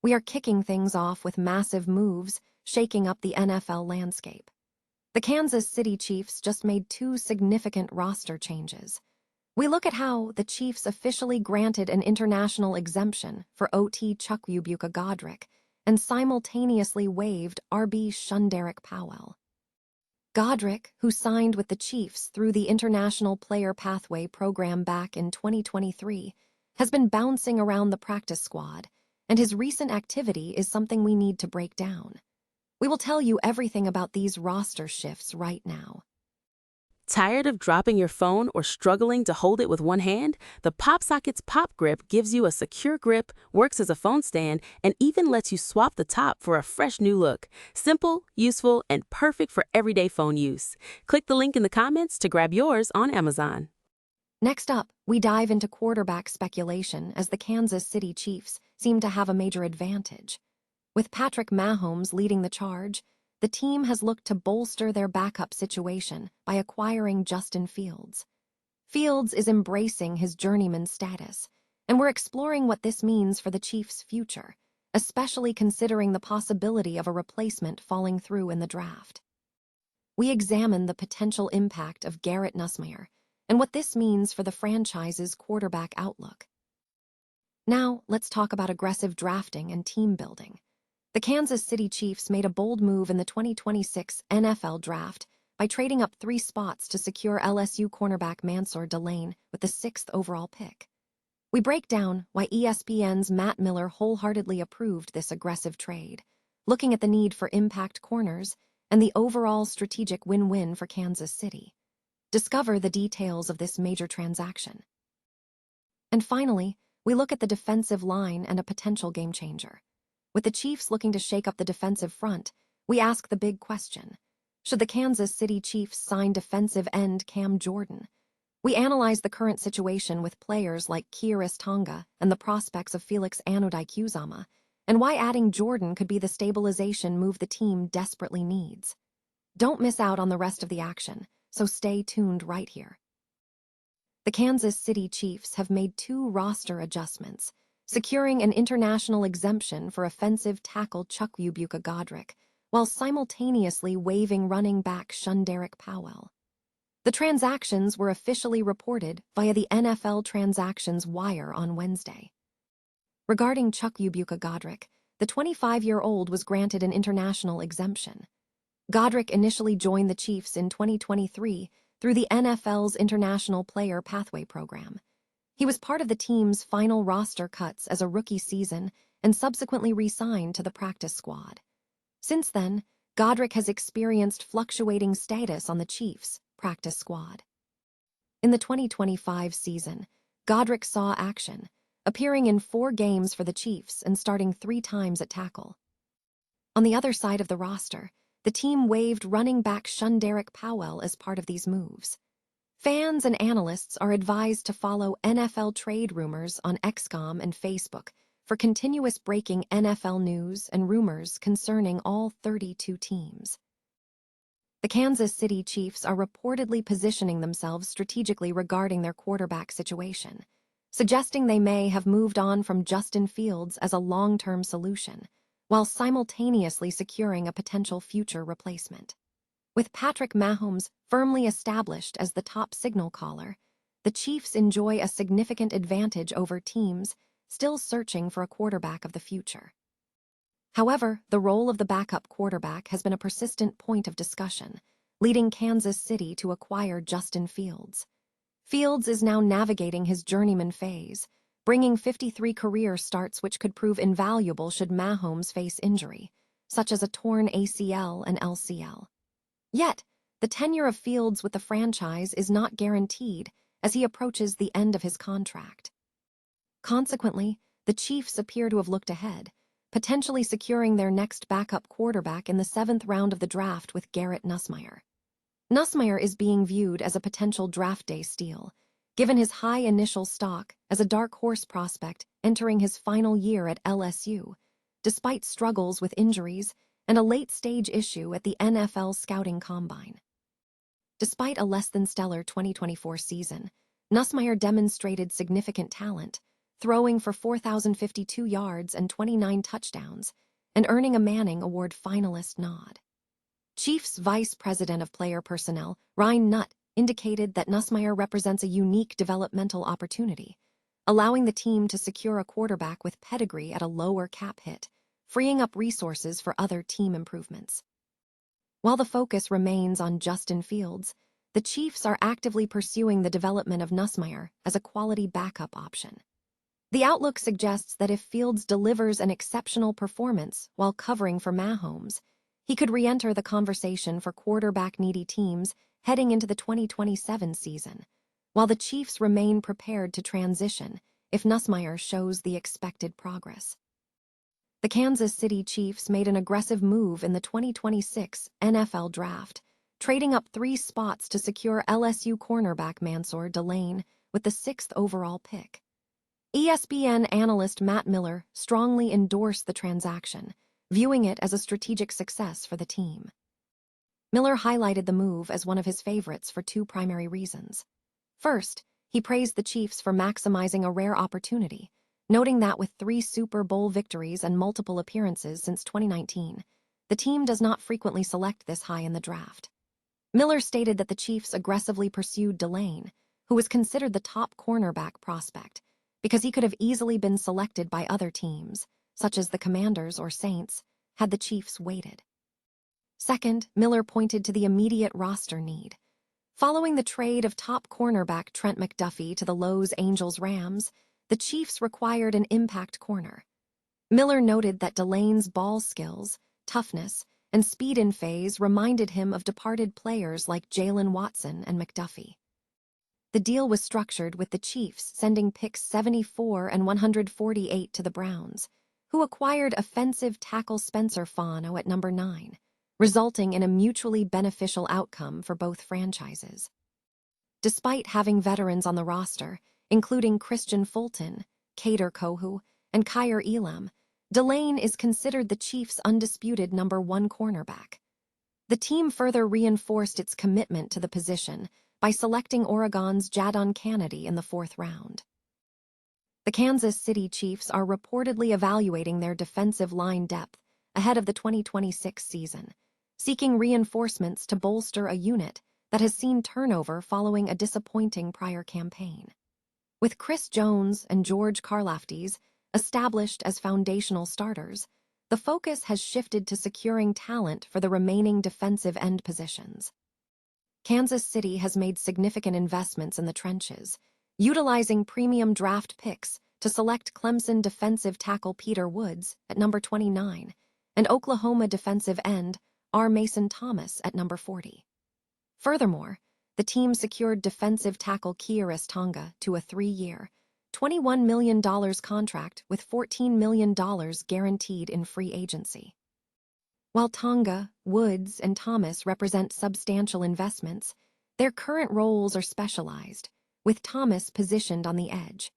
we are kicking things off with massive moves, shaking up the NFL landscape. The Kansas City Chiefs just made two significant roster changes. We look at how the Chiefs officially granted an international exemption for OT Chukwuebuka Godrick and simultaneously waived RB Shunderick Powell. Godrick, who signed with the Chiefs through the International Player Pathway program back in 2023, has been bouncing around the practice squad, and his recent activity is something we need to break down. We will tell you everything about these roster shifts right now. Tired of dropping your phone or struggling to hold it with one hand? The PopSockets Pop Grip gives you a secure grip, works as a phone stand, and even lets you swap the top for a fresh new look. Simple, useful, and perfect for everyday phone use. Click the link in the comments to grab yours on Amazon. Next up, we dive into quarterback speculation as the Kansas City Chiefs seem to have a major advantage. With Patrick Mahomes leading the charge, the team has looked to bolster their backup situation by acquiring Justin Fields. Fields is embracing his journeyman status, and we're exploring what this means for the Chiefs' future, especially considering the possibility of a replacement falling through in the draft. We examine the potential impact of Garrett Nussmeier and what this means for the franchise's quarterback outlook. Now, let's talk about aggressive drafting and team building. The Kansas City Chiefs made a bold move in the 2026 NFL Draft by trading up 3 spots to secure LSU cornerback Mansoor Delane with the 6th overall pick. We break down why ESPN's Matt Miller wholeheartedly approved this aggressive trade, looking at the need for impact corners and the overall strategic win-win for Kansas City. Discover the details of this major transaction. And finally, we look at the defensive line and a potential game-changer. With the Chiefs looking to shake up the defensive front, we ask the big question: should the Kansas City Chiefs sign defensive end Cam Jordan? We analyze the current situation with players like Kiaris Tonga and the prospects of Felix Anudike-Uzomah, and why adding Jordan could be the stabilization move the team desperately needs. Don't miss out on the rest of the action, so stay tuned right here. The Kansas City Chiefs have made 2 roster adjustments, securing an international exemption for offensive tackle Chukwuebuka Godrick, while simultaneously waiving running back Shunderick Powell. The transactions were officially reported via the NFL Transactions Wire on Wednesday. Regarding Chukwuebuka Godrick, the 25-year-old was granted an international exemption. Godrick initially joined the Chiefs in 2023 through the NFL's International Player Pathway program. He was part of the team's final roster cuts as a rookie season and subsequently re-signed to the practice squad. Since then, Godrick has experienced fluctuating status on the Chiefs' practice squad. In the 2025 season, Godrick saw action, appearing in 4 games for the Chiefs and starting 3 times at tackle. On the other side of the roster, the team waived running back Shunderick Powell as part of these moves. Fans and analysts are advised to follow NFL trade rumors on XCOM and Facebook for continuous breaking NFL news and rumors concerning all 32 teams. The Kansas City Chiefs are reportedly positioning themselves strategically regarding their quarterback situation, suggesting they may have moved on from Justin Fields as a long-term solution, while simultaneously securing a potential future replacement. With Patrick Mahomes firmly established as the top signal caller, the Chiefs enjoy a significant advantage over teams still searching for a quarterback of the future. However, the role of the backup quarterback has been a persistent point of discussion, leading Kansas City to acquire Justin Fields. Fields is now navigating his journeyman phase, bringing 53 career starts which could prove invaluable should Mahomes face injury, such as a torn ACL and LCL. Yet, the tenure of Fields with the franchise is not guaranteed as he approaches the end of his contract. Consequently, the Chiefs appear to have looked ahead, potentially securing their next backup quarterback in the 7th round of the draft with Garrett Nussmeier. Nussmeier is being viewed as a potential draft day steal, given his high initial stock as a dark horse prospect entering his final year at LSU, despite struggles with injuries and a late-stage issue at the NFL Scouting Combine. Despite a less-than-stellar 2024 season, Nussmeier demonstrated significant talent, throwing for 4,052 yards and 29 touchdowns, and earning a Manning Award finalist nod. Chiefs Vice President of Player Personnel, Ryan Nutt, indicated that Nussmeier represents a unique developmental opportunity, allowing the team to secure a quarterback with pedigree at a lower cap hit, freeing up resources for other team improvements. While the focus remains on Justin Fields, the Chiefs are actively pursuing the development of Nussmeier as a quality backup option. The outlook suggests that if Fields delivers an exceptional performance while covering for Mahomes, he could re-enter the conversation for quarterback-needy teams heading into the 2027 season, while the Chiefs remain prepared to transition if Nussmeier shows the expected progress. The Kansas City Chiefs made an aggressive move in the 2026 NFL Draft, trading up 3 spots to secure LSU cornerback Mansoor Delane with the 6th overall pick. ESPN analyst Matt Miller strongly endorsed the transaction, viewing it as a strategic success for the team. Miller highlighted the move as one of his favorites for 2 primary reasons. First, he praised the Chiefs for maximizing a rare opportunity, noting that with 3 Super Bowl victories and multiple appearances since 2019, the team does not frequently select this high in the draft. Miller stated that the Chiefs aggressively pursued Delane, who was considered the top cornerback prospect, because he could have easily been selected by other teams, such as the Commanders or Saints, had the Chiefs waited. Second, Miller pointed to the immediate roster need. Following the trade of top cornerback Trent McDuffie to the Los Angeles Rams, the Chiefs required an impact corner. Miller noted that Delane's ball skills, toughness, and speed in phase reminded him of departed players like Jalen Watson and McDuffie. The deal was structured with the Chiefs sending picks 74 and 148 to the Browns, who acquired offensive tackle Spencer Fano at number 9, resulting in a mutually beneficial outcome for both franchises. Despite having veterans on the roster, including Christian Fulton, Kader Kohou, and Kyer Elam, Delane is considered the Chiefs' undisputed number 1 cornerback. The team further reinforced its commitment to the position by selecting Oregon's Jadon Kennedy in the 4th round. The Kansas City Chiefs are reportedly evaluating their defensive line depth ahead of the 2026 season, seeking reinforcements to bolster a unit that has seen turnover following a disappointing prior campaign. With Chris Jones and George Karlaftis established as foundational starters, the focus has shifted to securing talent for the remaining defensive end positions. Kansas City has made significant investments in the trenches, utilizing premium draft picks to select Clemson defensive tackle Peter Woods at number 29 and Oklahoma defensive end R. Mason Thomas at number 40. Furthermore, the team secured defensive tackle Keiris Tonga to a 3-year, $21 million contract with $14 million guaranteed in free agency. While Tonga, Woods, and Thomas represent substantial investments, their current roles are specialized, with Thomas positioned on the edge.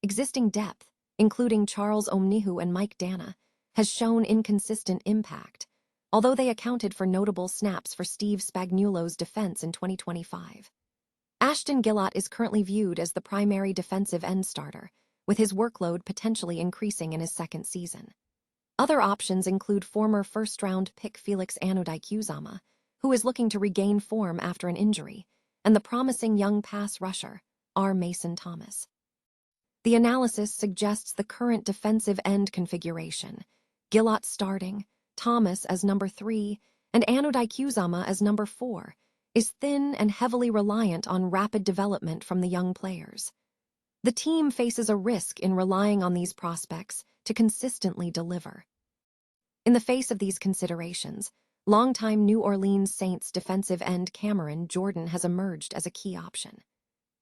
Existing depth, including Charles Omnihu and Mike Dana, has shown inconsistent impact, although they accounted for notable snaps for Steve Spagnuolo's defense in 2025. Ashton Gillott is currently viewed as the primary defensive end starter, with his workload potentially increasing in his 2nd season. Other options include former first-round pick Felix Anudike-Uzomah, who is looking to regain form after an injury, and the promising young pass rusher, R. Mason Thomas. The analysis suggests the current defensive end configuration, Gillott starting, Thomas as number 3, and Anudike-Uzomah as number 4, is thin and heavily reliant on rapid development from the young players. The team faces a risk in relying on these prospects to consistently deliver. In the face of these considerations, longtime New Orleans Saints defensive end Cameron Jordan has emerged as a key option.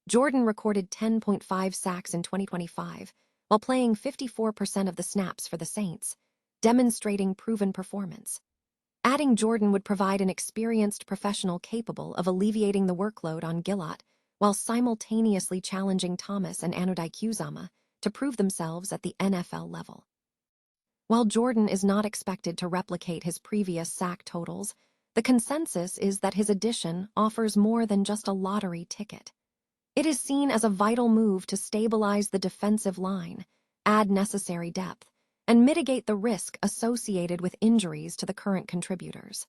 Jordan recorded 10.5 sacks in 2025, while playing 54% of the snaps for the Saints, demonstrating proven performance. Adding Jordan would provide an experienced professional capable of alleviating the workload on Gillott while simultaneously challenging Thomas and Anudike-Uzomah to prove themselves at the NFL level. While Jordan is not expected to replicate his previous sack totals, the consensus is that his addition offers more than just a lottery ticket. It is seen as a vital move to stabilize the defensive line, add necessary depth, and mitigate the risk associated with injuries to the current contributors.